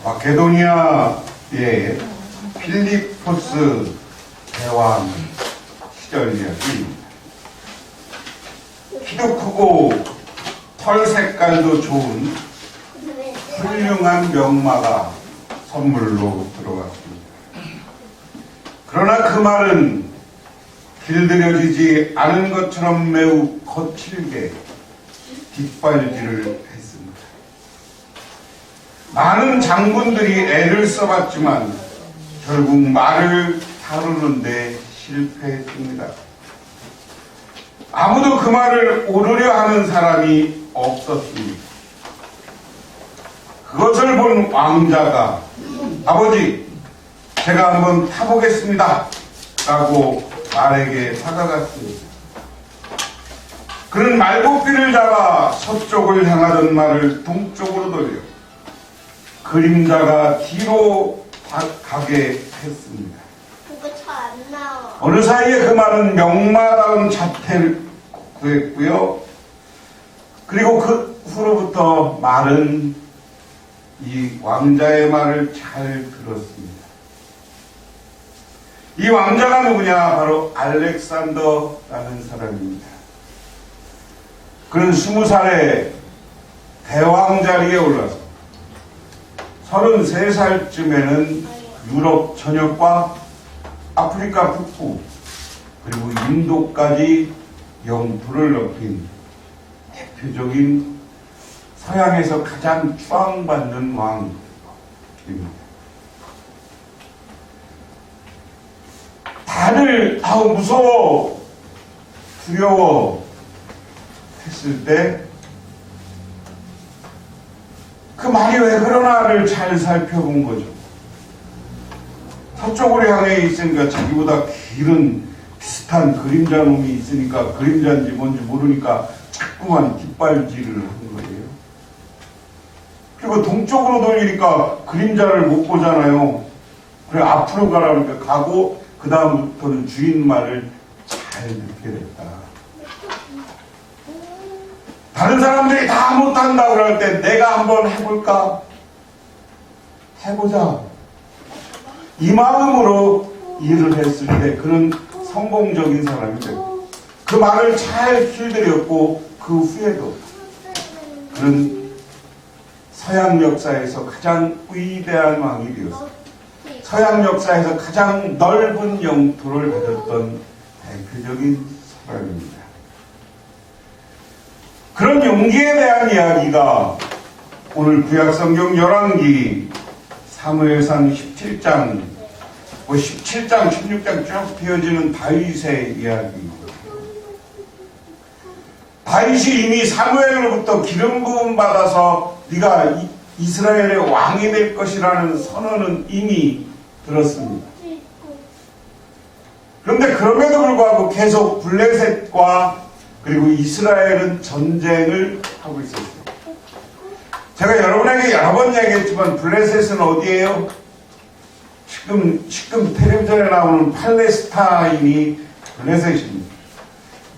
마케도니아의 필리포스 대왕 시절 이야기입니다. 키도 크고 털 색깔도 좋은 훌륭한 명마가 선물로 들어왔습니다. 그러나 그 말은 길들여지지 않은 것처럼 매우 거칠게 뒷발질을 했습니다. 많은 장군들이 애를 써봤지만 결국 말을 다루는데 실패했습니다. 아무도 그 말을 오르려 하는 사람이 없었습니다. 그것을 본 왕자가 아버지, 제가 한번 타보겠습니다 라고 말에게 다가갔습니다. 그는 말고삐를 잡아 서쪽을 향하던 말을 동쪽으로 돌려 그림자가 뒤로 가게 했습니다. 어느 사이에 그 말은 명마다운 자태를 구했고요. 그리고 그 후로부터 말은 이 왕자의 말을 잘 들었습니다. 이 왕자가 누구냐? 바로 알렉산더라는 사람입니다. 그는 20살에 대왕 자리에 올라서 33살쯤에는 유럽 전역과 아프리카 북부 그리고 인도까지 영토를 넓힌 대표적인 서양에서 가장 추앙받는 왕입니다. 다들 무서워, 두려워 했을 때 그 말이 왜 그러나를 잘 살펴본 거죠. 서쪽으로 향해 있으니까 자기보다 길은 비슷한 그림자 놈이 있으니까 그림자인지 뭔지 모르니까 자꾸만 뒷발질을 한 거예요. 그리고 동쪽으로 돌리니까 그림자를 못 보잖아요. 그래 앞으로 가라니까 가고 그 다음부터는 주인 말을 잘 듣게 됐다. 다른 사람들이 다 못한다 그럴 때 내가 한번 해볼까? 해보자. 이 마음으로 일을 했을 때 그는 성공적인 사람이 되고 그 말을 잘 길들였고 그 후에도 그는 서양 역사에서 가장 위대한 왕이 되었습니다. 서양 역사에서 가장 넓은 영토를 가졌던 대표적인 사람입니다. 그런 용기에 대한 이야기가 오늘 구약성경 열왕기 사무엘상 17장 17장 16장 쭉 되어지는 다윗의 이야기입니다. 다윗이 이미 사무엘로부터 기름 부음 받아서 네가 이스라엘의 왕이 될 것이라는 선언은 이미 들었습니다. 그런데 그럼에도 불구하고 계속 블레셋과 그리고 이스라엘은 전쟁을 하고 있었어요. 제가 여러분에게 여러 번 얘기했지만 블레셋은 어디예요? 지금 텔레비전에 나오는 팔레스타인이 블레셋입니다.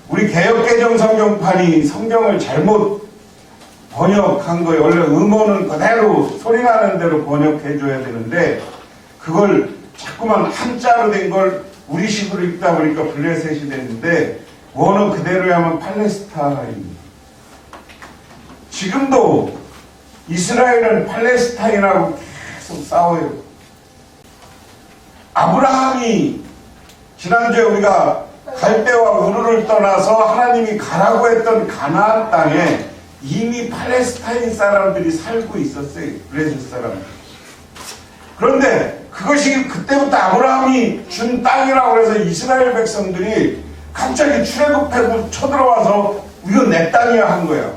우리 개역개정 성경판이 성경을 잘못 번역한 거예요. 원래 음원은 그대로 소리나는 대로 번역해줘야 되는데 그걸 자꾸만 한자로 된 걸 우리식으로 읽다 보니까 블레셋이 됐는데 원은 그대로 하면 팔레스타인입니다. 지금도 이스라엘은 팔레스타인하고 계속 싸워요. 아브라함이 지난주에 우리가 갈대와 우르를 떠나서 하나님이 가라고 했던 가나안 땅에 이미 팔레스타인 사람들이 살고 있었어요. 블레셋 사람들. 그런데 그것이 그때부터 아브라함이 준 땅이라고 해서 이스라엘 백성들이 갑자기 출애굽하고 쳐들어와서 이건 내 땅이야 한 거야.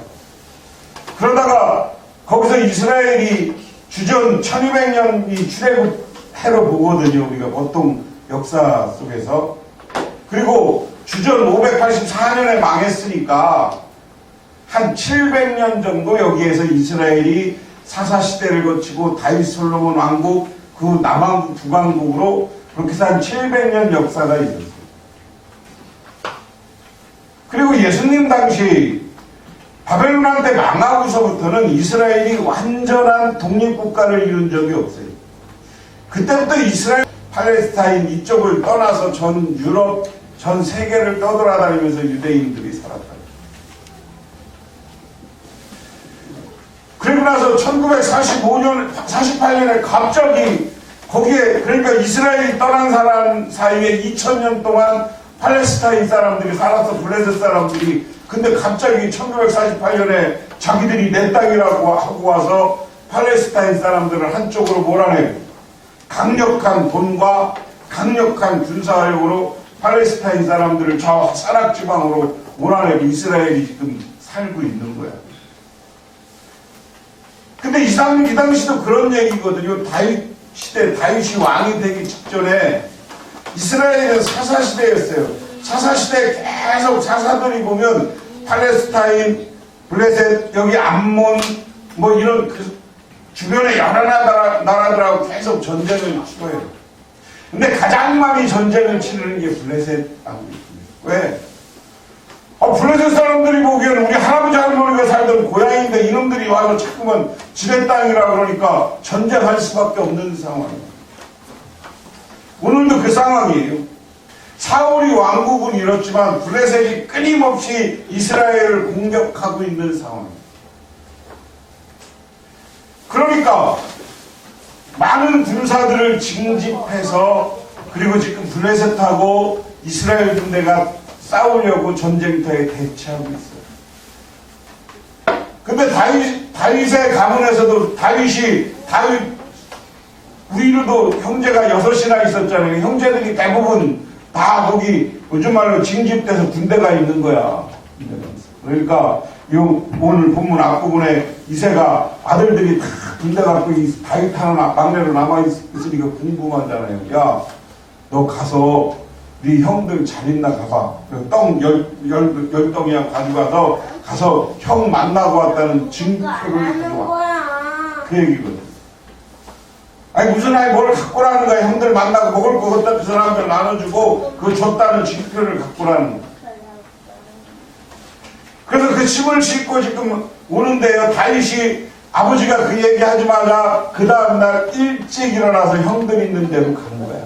그러다가 거기서 이스라엘이 주전 1200년이 출애굽해로 보거든요. 우리가 보통 역사 속에서. 그리고 주전 584년에 망했으니까 한 700년 정도 여기에서 이스라엘이 사사시대를 거치고 다윗 솔로몬 왕국 그 남왕국 북왕국으로 그렇게 해서 한 700년 역사가 있었어요. 그리고 예수님 당시 바벨론한테 망하고서부터는 이스라엘이 완전한 독립국가를 이룬 적이 없어요. 그때부터 이스라엘, 팔레스타인 이쪽을 떠나서 전 유럽, 전 세계를 떠돌아다니면서 유대인들이 살았다. 그리고 나서 1945년, 48년에 갑자기 거기에, 그러니까 이스라엘이 떠난 사람 사이에 2000년 동안 팔레스타인 사람들이 살아서 블레셋 사람들이, 근데 갑자기 1948년에 자기들이 내 땅이라고 하고 와서 팔레스타인 사람들을 한쪽으로 몰아내고 강력한 돈과 강력한 군사력으로 팔레스타인 사람들을 저 산악지방으로 몰아내고 이스라엘이 지금 살고 있는 거야. 근데 이 당시도 그런 얘기거든요. 다윗 시대, 다윗이 왕이 되기 직전에 이스라엘은 사사시대였어요. 사사시대에 계속 사사들이 보면 팔레스타인, 블레셋, 여기 암몬, 뭐 이런 그 주변에 여러 나라들하고 계속 전쟁을 치러요. 근데 가장 많이 전쟁을 치르는 게 블레셋 땅이에요. 왜? 블레셋 사람들이 보기에는 우리 할아버지 할머니가 살던 고향인데 이놈들이 와서 자꾸만 지네 땅이라 그러니까 전쟁할 수밖에 없는 상황이에요. 오늘도 그 상황이에요. 사울이 왕국은 이렇지만 블레셋이 끊임없이 이스라엘을 공격하고 있는 상황이에요. 그러니까 많은 군사들을 징집해서 그리고 지금 블레셋하고 이스라엘 군대가 싸우려고 전쟁터에 대치하고 있어요. 근데 다윗의 가문에서도 다윗 우리도 형제가 6이나 있었잖아요. 형제들이 대부분 다 거기 요즘 말로 징집돼서 군대가 있는 거야. 그러니까 오늘 본문 앞부분에 이새가 아들들이 다 군대 갖고 다윗 하나 막내로 남아있으니까 궁금하잖아요. 야, 너 가서 네 형들 잘 있나 가봐. 떡 열 덩이야 가져가서 가서 형 만나고 왔다는 증표를 가져와. 그 얘기거든. 아니 무슨 아이 뭘 갖고 라는 거야. 형들 만나고 먹을 거 갖다 그 사람들 나눠주고 그거 줬다는 증표를 갖고 라는 거야. 그래서 그 짐을 싣고 지금 오는데요. 다윗이 아버지가 그 얘기 하자마자 그 다음날 일찍 일어나서 형들 있는 데로 가는 거야.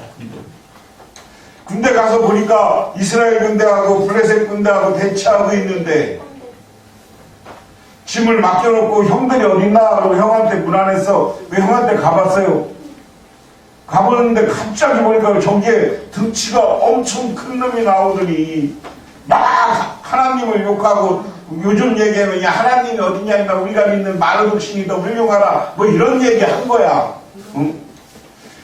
군대 가서 보니까 이스라엘 군대하고 블레셋 군대하고 대치하고 있는데 짐을 맡겨놓고 형들이 어딨나? 그러고 형한테 문안했어. 왜 형한테 가봤어요? 가보는데 갑자기 보니까 저기에 등치가 엄청 큰 놈이 나오더니 막 하나님을 욕하고 요즘 얘기하면 야 하나님이 어디냐 우리가 믿는 마르독신이 더 훌륭하라 뭐 이런 얘기 한 거야. 응?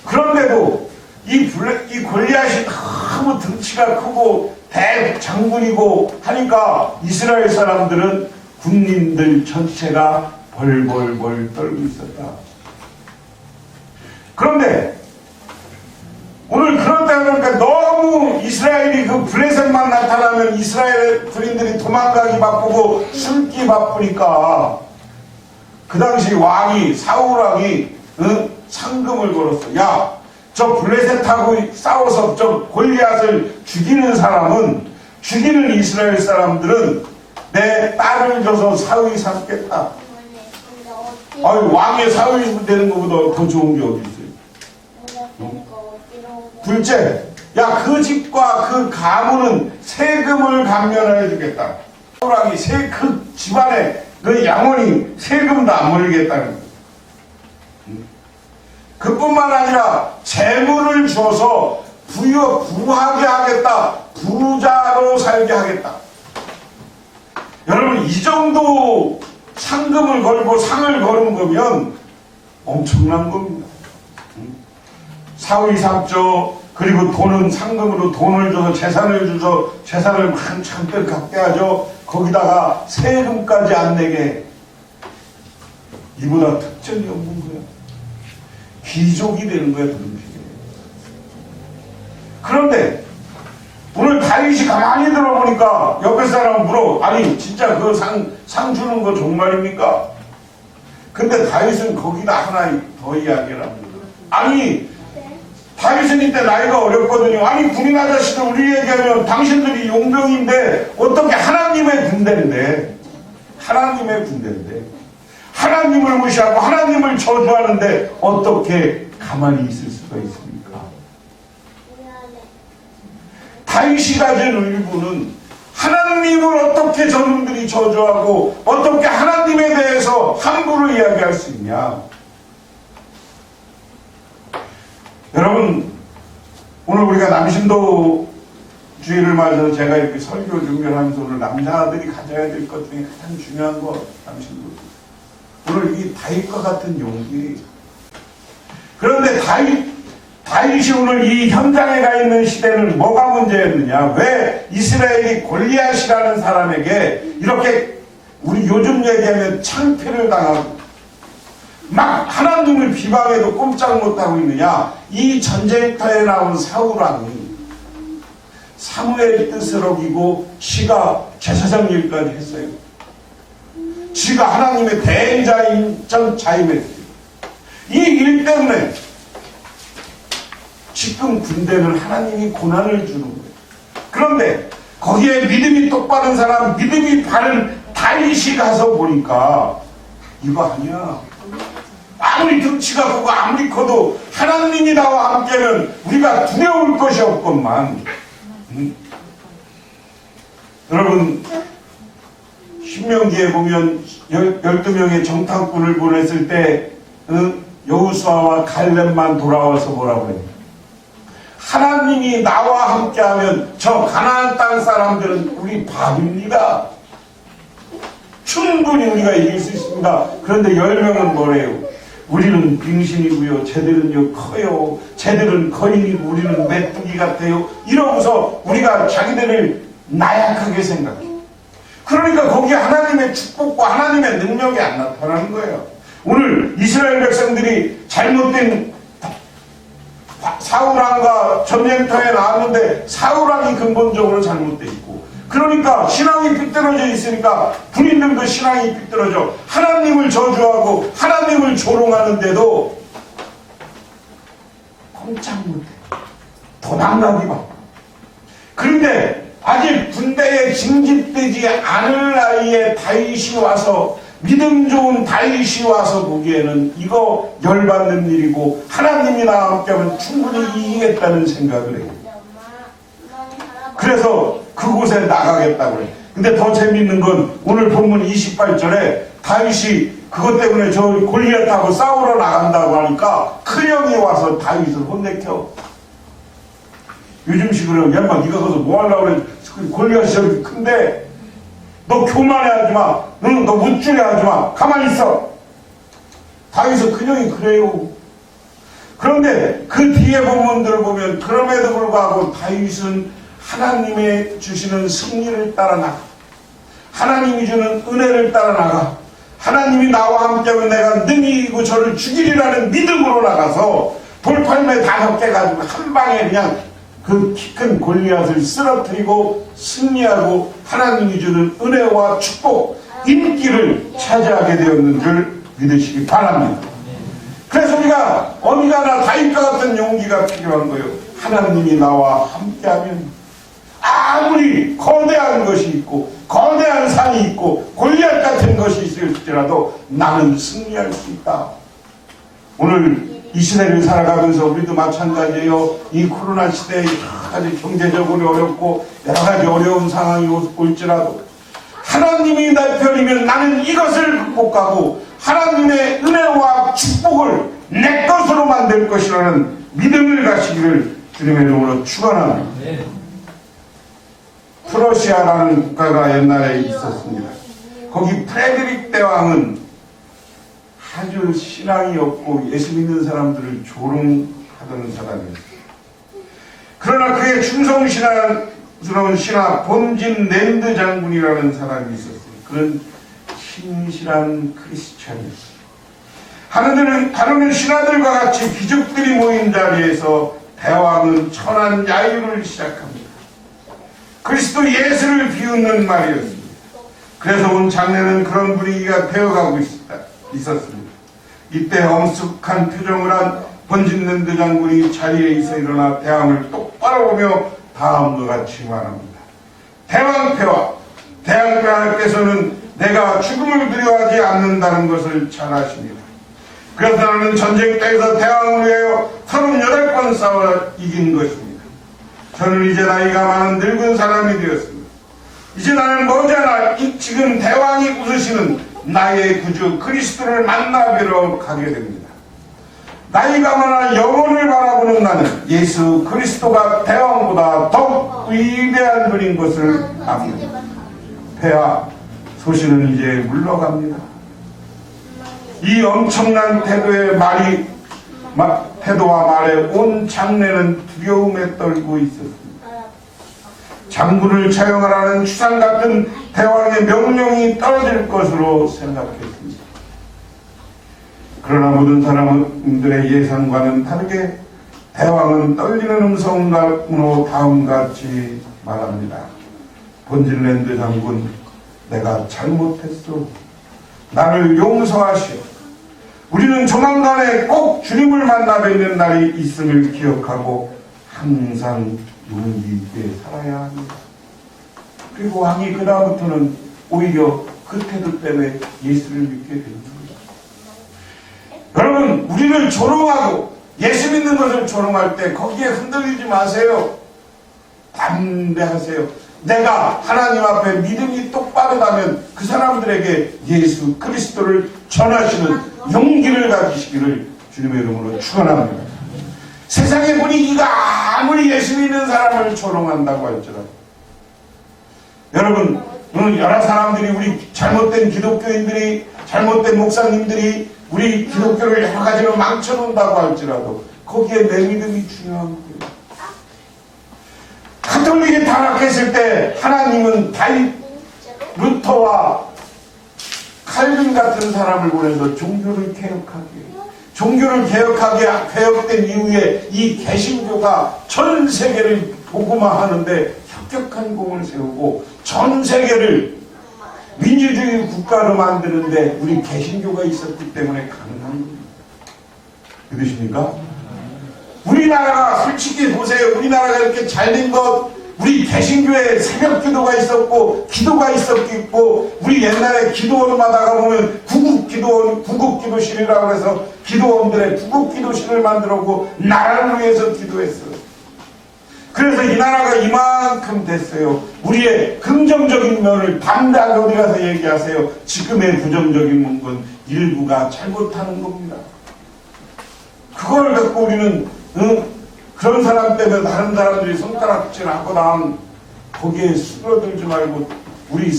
그런데도 이 골리앗이 너무 등치가 크고 대장군이고 하니까 이스라엘 사람들은 군인들 전체가 벌벌벌 떨고 있었다. 그런데 오늘 그렇다 그러니까 너무 이스라엘이 그 블레셋만 나타나면 이스라엘 군인들이 도망가기 바쁘고 숨기 바쁘니까 그 당시 왕이 사울 왕이 상금을 걸었어. 야, 저 블레셋하고 싸워서 저 골리앗을 죽이는 사람은 죽이는 이스라엘 사람들은 내 딸을 줘서 사위 삼겠다. 아유, 왕의 사위 되는 것보다 더 좋은 게 어디 있어요? 둘째, 야, 그 집과 그 가문은 세금을 감면해 주겠다. 사울왕이 그 집안에 그 영원히 세금도 안 물리겠다는 거예요. 그뿐만 아니라 재물을 줘서 부하게 하겠다. 부자로 살게 하겠다. 여러분, 이 정도 상금을 걸고 상을 거는 거면 엄청난 겁니다. 사위 삼조, 그리고 돈은 상금으로 돈을 줘서 재산을 줘서 재산을 한참들 갖게 하죠. 거기다가 세금까지 안 내게. 이보다 특전이 없는 거야. 귀족이 되는 거야, 등식에. 그런데 오늘 다윗이 가만히 들어보니까 옆에 사람 물어. 아니 진짜 그 상 주는 거 정말입니까? 근데 다윗은 거기다 하나 더 이야기를 합니다. 아니 다윗은 이때 나이가 어렸거든요. 아니 군인 아저씨들 우리 얘기하면 당신들이 용병인데 어떻게 하나님의 군대인데 하나님의 군대인데 하나님을 무시하고 하나님을 저주하는데 어떻게 가만히 있을 수가 있습니까? 다윗이 가진 의무는 하나님을 어떻게 저놈들이 저주하고 어떻게 하나님에 대해서 함부로 이야기할 수 있냐. 여러분, 오늘 우리가 남신도주의를 맞아서 제가 이렇게 설교 준비를 하면서 오늘 남자들이 가져야 될 것 중에 가장 중요한 거 남신도. 오늘 이 다윗과 같은 용기. 그런데 다윗이 오늘 이 현장에 가 있는 시대는 뭐가 문제였느냐? 왜 이스라엘이 골리앗이라는 사람에게 이렇게 우리 요즘 얘기하면 창피를 당하고 막 하나님을 비방해도 꼼짝 못하고 있느냐? 이 전쟁터에 나온 사울왕이 사무엘의 뜻을 어기고 지가 제사장 일까지 했어요. 지가 하나님의 대행자인 전 자임했어요. 이 일 때문에 지금 군대는 하나님이 고난을 주는 거예요. 그런데 거기에 믿음이 똑바른 사람, 믿음이 바른 다윗이 가서 보니까 이거 아니야. 아무리 등치가 크고 아무리 커도 하나님이 나와 함께는 우리가 두려울 것이 없건만. 여러분, 신명기에 보면 12명의 정탐꾼을 보냈을 때 여호수아와 갈렙만 돌아와서 뭐라고 해요? 하나님이 나와 함께하면 저 가나안 땅 사람들은 우리 밥입니다. 충분히 우리가 이길 수 있습니다. 그런데 10명은 뭐래요? 우리는 빙신이고요. 쟤들은요 커요. 쟤들은 거인이고 우리는 메뚜기 같아요. 이러고서 우리가 자기들을 나약하게 생각해. 그러니까 거기에 하나님의 축복과 하나님의 능력이 안 나타나는 거예요. 오늘 이스라엘 백성들이 잘못된 사울왕과 전쟁터에 나왔는데 사울왕이 근본적으로 잘못되어 있고, 그러니까 신앙이 삐뚤어져 있으니까 군인들도 신앙이 삐뚤어져 하나님을 저주하고 하나님을 조롱하는데도 꼼짝 못해. 도망가기 봐. 그런데 아직 군대에 징집되지 않을 나이에 다윗이 와서, 믿음 좋은 다윗이 와서 보기에는 이거 열받는 일이고 하나님이 나와 함께하면 충분히 이기겠다는 생각을 해요. 그래서 그곳에 나가겠다고 해요. 근데 더 재밌는 건 오늘 본문 28절에 다윗이 그것 때문에 저 골리앗하고 싸우러 나간다고 하니까 큰 형이 와서 다윗을 혼내켜. 요즘식으로 야, 네가 거기서 뭐 하려고 그래? 골리앗이 저렇게 큰데 너 교만해하지 마. 응, 너 우쭐해하지 마. 가만히 있어. 다윗은 그냥이 그래요. 그런데 그 뒤에 본문들을 보면 그럼에도 불구하고 다윗은 하나님의 주시는 승리를 따라 나가. 하나님이 주는 은혜를 따라 나가. 하나님이 나와 함께하면 내가 능히 이기고 저를 죽이리라는 믿음으로 나가서 돌팔매 5개 가지고 한 방에 그냥 그 키 큰 골리앗을 쓰러뜨리고 승리하고 하나님이 주는 은혜와 축복, 인기를 차지하게 되었는 줄 믿으시기 바랍니다. 그래서 우리가 어느 하나 다윗과 같은 용기가 필요한 거예요. 하나님이 나와 함께하면 아무리 거대한 것이 있고 거대한 산이 있고 골리앗 같은 것이 있을지라도 나는 승리할 수 있다. 오늘 이 시대를 살아가면서 우리도 마찬가지예요. 이 코로나 시대에 여러 가지 경제적으로 어렵고 여러 가지 어려운 상황이 올지라도 하나님이 내 편이면 나는 이것을 극복하고 하나님의 은혜와 축복을 내 것으로 만들 것이라는 믿음을 가시기를 주님의 이름으로 축원합니다. 프러시아라는 국가가 옛날에 있었습니다. 거기 프레드릭 대왕은 아주 신앙이 없고 예수 믿는 사람들을 조롱하던 사람이었어요. 그러나 그의 충성스러운 신하 본진 랜드 장군이라는 사람이 있었어요. 그런 신실한 크리스찬이었어요. 하루는 신하들과 같이 귀족들이 모인 자리에서 대왕은 천한 야유를 시작합니다. 그리스도 예수를 비웃는 말이었습니다. 그래서 온 장례는 그런 분위기가 되어가고 있었습니다. 이때 엄숙한 표정을 한 본진랜드 장군이 자리에서 일어나 대왕을 똑바로 보며 다음과 같이 말합니다. 대왕폐하, 대왕폐하께서는 내가 죽음을 두려워하지 않는다는 것을 잘 아십니다. 그래서 나는 전쟁터에서 대왕을 위하여 38번 싸워 이긴 것입니다. 저는 이제 나이가 많은 늙은 사람이 되었습니다. 이제 나는 머지않아 지금 대왕이 웃으시는 나의 구주 그리스도를 만나뵈러 가게 됩니다. 나이가 많아 영혼을 바라보는 나는 예수 그리스도가 대왕보다 더욱 위대한 분인 것을 압니다. 폐하 소신은 이제 물러갑니다. 이 엄청난 태도와 말에 온 장례는 두려움에 떨고 있었습니다. 장군을 처형하라는 추상 같은 대왕의 명령이 떨어질 것으로 생각했습니다. 그러나 모든 사람들의 예상과는 다르게 대왕은 떨리는 음성으로 다음같이 말합니다. 본질랜드 장군, 내가 잘못했소. 나를 용서하시오. 우리는 조만간에 꼭 주님을 만나 뵙는 날이 있음을 기억하고 항상 용기 있게 살아야 합니다. 그리고 왕이 그 다음부터는 오히려 그 태도 때문에 예수를 믿게 됩니다. 여러분, 우리를 조롱하고 예수 믿는 것을 조롱할 때 거기에 흔들리지 마세요. 담대하세요. 내가 하나님 앞에 믿음이 똑바르다면 그 사람들에게 예수 그리스도를 전하시는 용기를 가지시기를 주님의 이름으로 축원합니다. 세상의 분위기가 아무리 예수 믿는 사람을 조롱한다고 할지라도 여러분, 여러 사람들이 우리 잘못된 기독교인들이 잘못된 목사님들이 우리 기독교를 여러 가지로 망쳐놓는다고 할지라도 거기에 내 믿음이 중요한 거예요. 가톨릭이 타락했을 때 하나님은 루터와 칼빈 같은 사람을 보내서 종교를 개혁된 이후에 이 개신교가 전 세계를 복음화하는데 혁혁한 공을 세우고 전 세계를 민주주의 국가로 만드는데 우리 개신교가 있었기 때문에 가능한 겁니다. 믿으십니까? 우리나라가 솔직히 보세요. 우리나라가 이렇게 잘된 것, 우리 개신교에 새벽 기도가 있었고 기도가 있었고 우리 옛날에 기도원마다 가보면 구국기도실이라고 해서 기도원들의 구국기도실을 만들었고 나라를 위해서 기도했어요. 그래서 이 나라가 이만큼 됐어요. 우리의 긍정적인 면을 담대하게 어디 가서 얘기하세요. 지금의 부정적인 건 일부가 잘못하는 겁니다. 그걸 갖고 우리는 그런 사람 때문에 다른 사람들이 손가락질하고 나면 거기에 수그러들지 말고 우리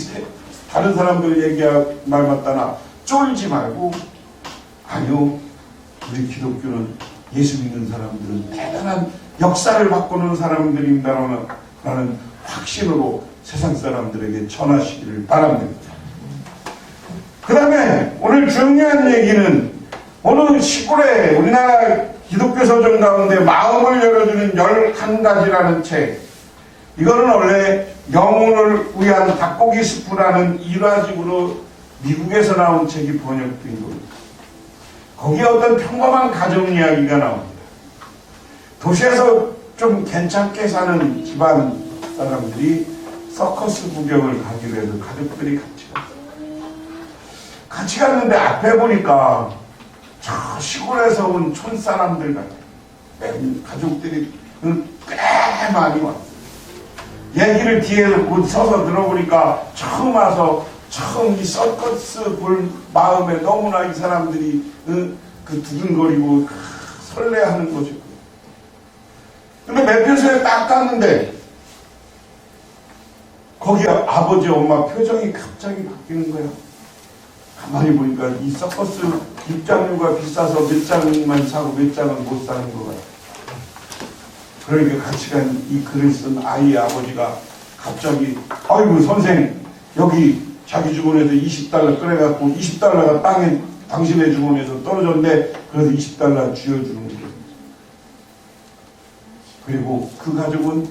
다른 사람들 얘기할 말 맞다나 쫄지 말고 아니요. 우리 기독교는 예수 믿는 사람들은 대단한 역사를 바꾸는 사람들입니다라는 확신으로 세상 사람들에게 전하시기를 바랍니다. 그 다음에 오늘 중요한 얘기는 어느 시골에 우리나라 기독교 서점 가운데 마음을 열어주는 11가지라는 책. 이거는 원래 영혼을 위한 닭고기 스프라는 일화집으로 미국에서 나온 책이 번역된 겁니다. 거기에 어떤 평범한 가정 이야기가 나옵니다. 도시에서 좀 괜찮게 사는 집안 사람들이 서커스 구경을 가기로 해서 가족들이 같이 갔어요. 같이 갔는데 앞에 보니까 저 시골에서 온 촌사람들 같아요. 가족들이 꽤 많이 왔어요. 얘기를 뒤에 서서 들어보니까 처음 와서 처음 이 서커스 볼 마음에 너무나 이 사람들이 그 두근거리고 설레하는 거죠. 근데 매표소에 딱 갔는데 거기 아버지 엄마 표정이 갑자기 바뀌는 거예요. 가만히 보니까 이 서커스 입장료가 비싸서 몇 장만 사고 몇 장은 못 사는 거 같아요. 그러니까 같이 간 이 글을 쓴 아이의 아버지가 갑자기 아이고 선생 여기 자기 주머니에서 $20 꺼내갖고 $20가 땅에 당신의 주머니에서 떨어졌는데 그래서 $20 쥐어주는 거예요. 그리고 그 가족은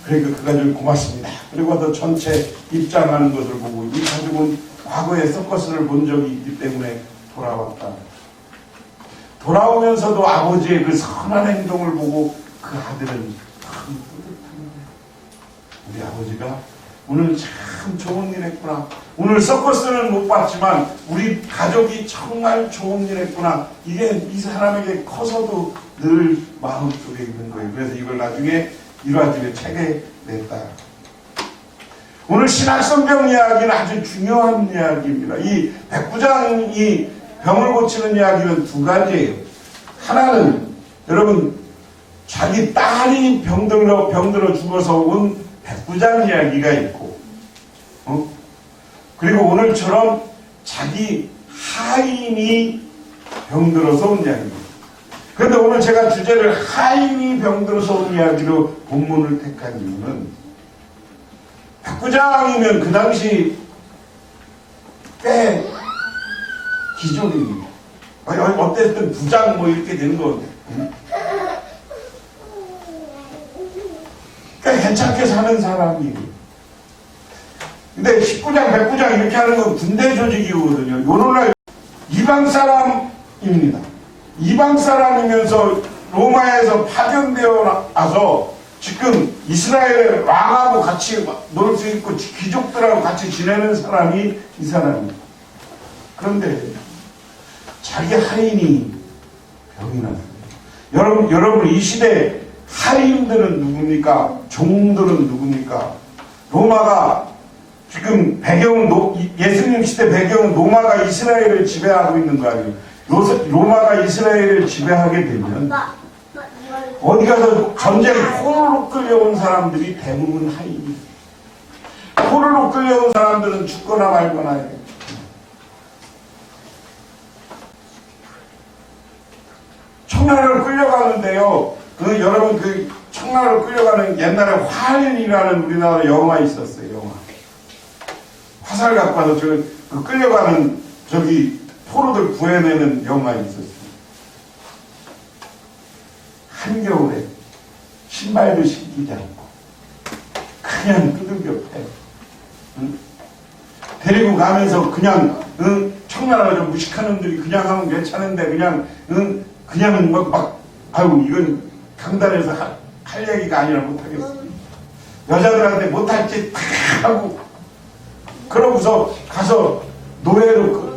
그러니까 그 가족이 고맙습니다. 그리고 와서 전체 입장하는 것을 보고 이 가족은 과거에 서커스를 본 적이 있기 때문에 돌아왔다. 돌아오면서도 아버지의 그 선한 행동을 보고 그 아들은 참 뿌듯한 거예요. 우리 아버지가 오늘 참 좋은 일 했구나. 오늘 서커스는 못 봤지만 우리 가족이 정말 좋은 일 했구나. 이게 이 사람에게 커서도 늘 마음속에 있는 거예요. 그래서 이걸 나중에 일화집의 책에 냈다. 오늘 신학성경 이야기는 아주 중요한 이야기입니다. 이 백부장이 병을 고치는 이야기는 두 가지예요. 하나는 여러분 자기 딸이 병들어 죽어서 온 백부장 이야기가 있고, 그리고 오늘처럼 자기 하인이 병들어서 온 이야기입니다. 그런데 오늘 제가 주제를 하인이 병들어서 온 이야기로 본문을 택한 이유는 백부장이면 그 당시 꽤 기존입니다. 어쨌든 부장 뭐 이렇게 되는 건데 꽤 괜찮게 사는 사람이에요. 근데 19장, 109장 이렇게 하는 건 군대 조직이거든요. 오늘날 이방 사람입니다. 이방 사람이면서 로마에서 파견되어 와서 지금 이스라엘의 왕하고 같이 놀 수 있고 귀족들하고 같이 지내는 사람이 이 사람입니다. 그런데 자기 하인이 병이 났어요. 여러분 이 시대 하인들은 누굽니까? 종들은 누굽니까? 로마가 지금 예수님 시대 배경은 로마가 이스라엘을 지배하고 있는 거 아니에요? 로마가 이스라엘을 지배하게 되면 어디 가서 전쟁 포로로 끌려온 사람들이 대부분 하인이에요. 포로로 끌려온 사람들은 죽거나 말거나 해요. 청나라로 끌려가는데요. 여러분 청나라로 끌려가는 옛날에 화인이라는 우리나라 영화 있었어요. 영화. 화살 갖고 와서 끌려가는 포로들 구해내는 영화 있었어요. 한겨울에 신발도 신기지 않고 그냥 두들겨 패. 응? 데리고 가면서 그냥 청나라가 좀 무식한 놈들이 그냥 하면 괜찮은데 그냥 아유 이건 강단에서 할 얘기가 아니라 못하겠습니다. 여자들한테 못할 짓 다 하고 그러고서 가서 노예로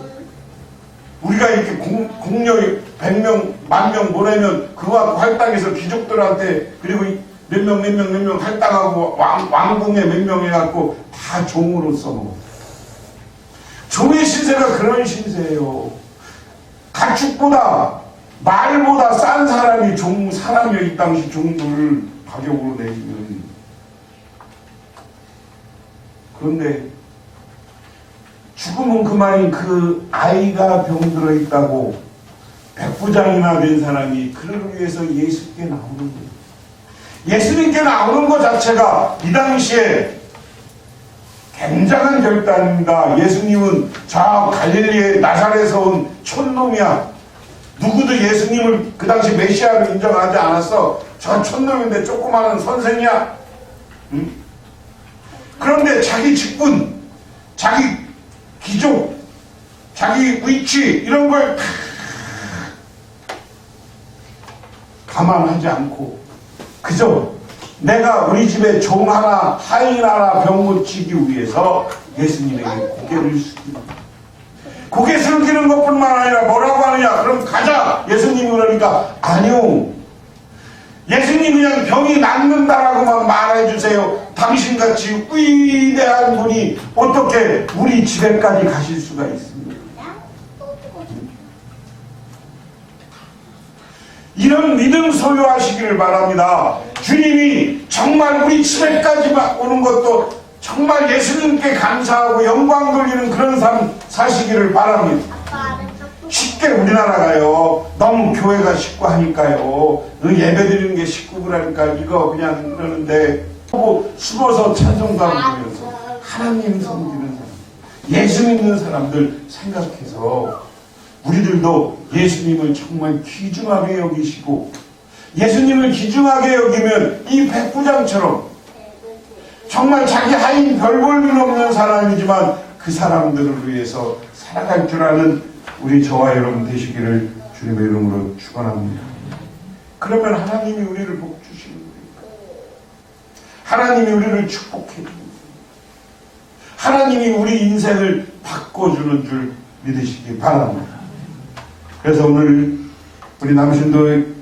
우리가 이렇게 공력이 100명, 10,000명 보내면 그거 갖고 할당해서 귀족들한테 그리고 몇 명 할당하고 왕궁에 몇 명 해갖고 다 종으로 써먹어. 종의 신세가 그런 신세예요. 가축보다 말보다 싼 사람이 사람이요. 이 당시 종들을 가격으로 내리면. 그런데 죽으면 그만인 그 아이가 병들어 있다고 백부장이나 된 사람이 그를 위해서 예수님께 나오는 거예요. 예수님께 나오는 것 자체가 이 당시에 굉장한 결단입니다. 예수님은 저 갈릴리의 나사렛에서 온 촌놈이야. 누구도 예수님을 그 당시 메시아로 인정하지 않았어. 저 촌놈인데 조그마한 선생이야. 응? 그런데 자기 직분, 자기 기족, 자기 위치 이런 걸 감안하지 않고 그저 내가 우리 집에 종 하나, 하인 하나 병 고치기 위해서 예수님에게 고개를 숙입니다. 고개 숙이는 것뿐만 아니라 뭐라고 하느냐? 그럼 가자! 예수님이 그러니까 아니요. 예수님 그냥 병이 낫는다라고만 말해주세요. 당신같이 위대한 분이 어떻게 우리 집에까지 가실 수가 있습니까? 이런 믿음 소유하시기를 바랍니다. 주님이 정말 우리 집에까지 오는 것도 정말 예수님께 감사하고 영광 돌리는 그런 삶 사시기를 바랍니다. 쉽게 우리나라가요 너무 교회가 식고 하니까요 예배 드리는 게 식고 그러니까 이거 그냥 그러는데 숨어서 찬송가를 부르면서 하나님 섬기는 사람, 예수 믿는 사람들 생각해서 우리들도 예수님을 정말 귀중하게 여기시고 예수님을 귀중하게 여기면 이 백부장처럼 정말 자기 하인 별 볼 일 없는 사람이지만 그 사람들을 위해서 살아갈 줄 아는 우리 저와 여러분 되시기를 주님의 이름으로 축원합니다. 그러면 하나님이 우리를 복 주시는 거예요. 하나님이 우리를 축복해 줍니다. 하나님이 우리 인생을 바꿔주는 줄 믿으시기 바랍니다. 그래서 오늘 우리 남신도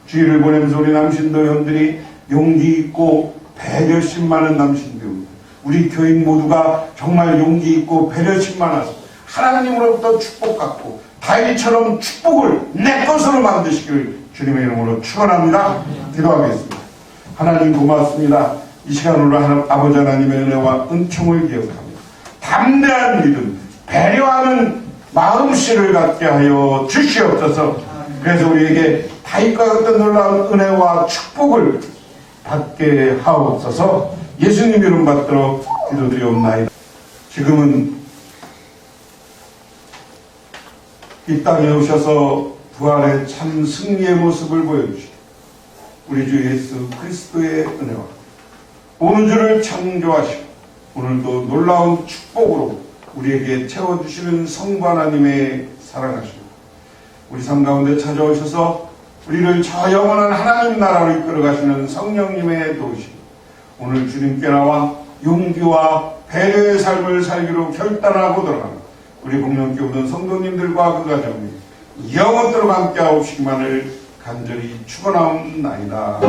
주일을 보내면서 우리 남신도 형들이 용기 있고 배려심 많은 남신도입니다. 우리 교인 모두가 정말 용기 있고 배려심 많아서 하나님으로부터 축복받고 다윗처럼 축복을 내 것으로 만드시기를 주님의 이름으로 축원합니다. 기도하겠습니다. 하나님 고맙습니다. 이 시간으로 아버지 하나님의 은혜와 은총을 기억합니다. 담대한 믿음, 배려하는 마음씨를 갖게 하여 주시옵소서. 그래서 우리에게 다윗과 같은 놀라운 은혜와 축복을 받게 하옵소서. 예수님 이름 받들어 기도드리옵나이다. 지금은 이 땅에 오셔서 부활의 참 승리의 모습을 보여주시고 우리 주 예수 그리스도의 은혜와 오는 주를 창조하시고 오늘도 놀라운 축복으로 우리에게 채워주시는 성부 하나님의 사랑하심과 우리 삶 가운데 찾아오셔서 우리를 저 영원한 하나님 나라로 이끌어가시는 성령님의 도우심, 오늘 주님께 나와 용기와 배려의 삶을 살기로 결단하고 들어가는 우리 공동교회 모든 성도님들과 그 가정이 영원토록 함께 하옵시기만을 간절히 축원하옵나이다.